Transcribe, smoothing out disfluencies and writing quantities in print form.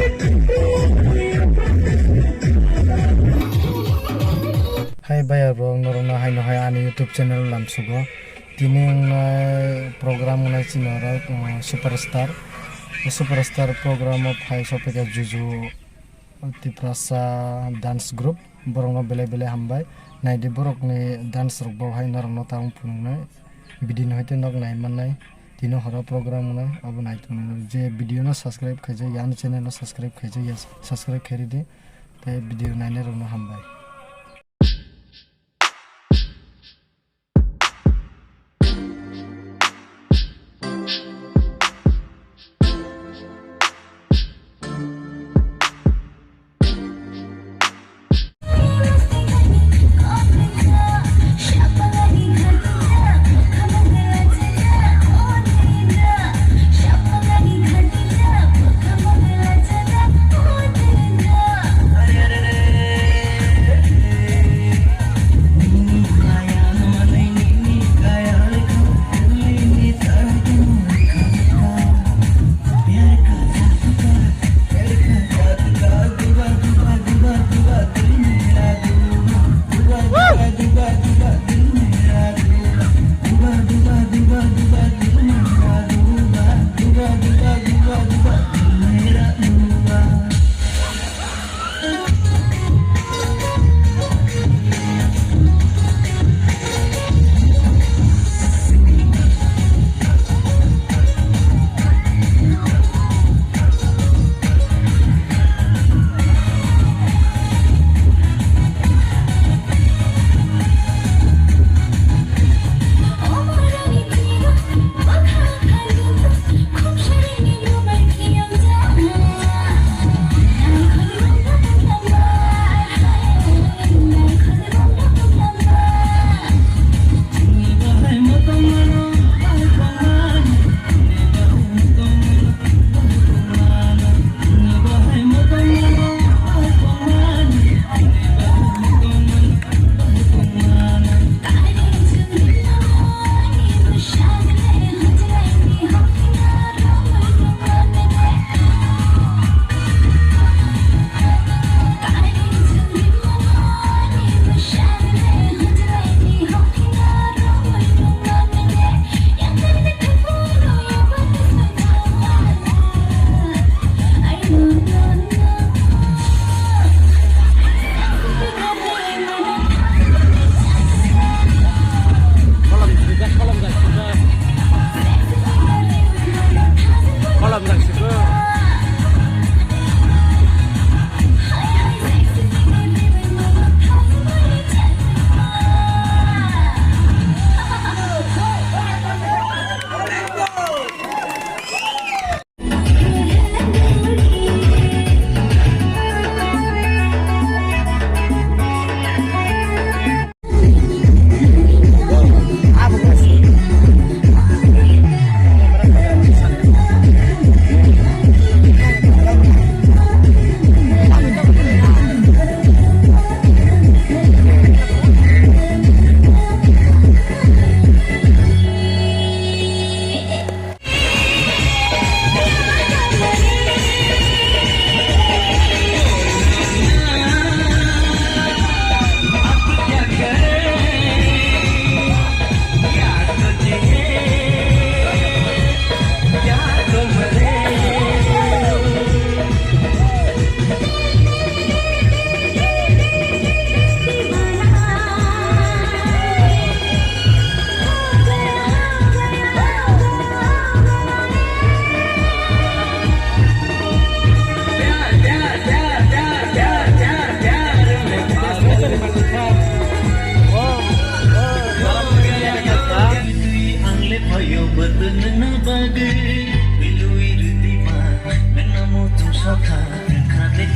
Hai bayar bro norona hai no hai ani YouTube channel lam sugo tining program nai chinora superstar program of hai sopega juju tiprasa dance group borong bele bele hambai nai di borok ni dance rok bo hai norona taung punungnai bidin hoite nok nai manai tino hora program nai abo nai tung je video no subscribe khaje yan channel no subscribe khaje yes subscribe kheri di te video nai ne rono hambai Bilu iru di ma, menamu tum sokha, khade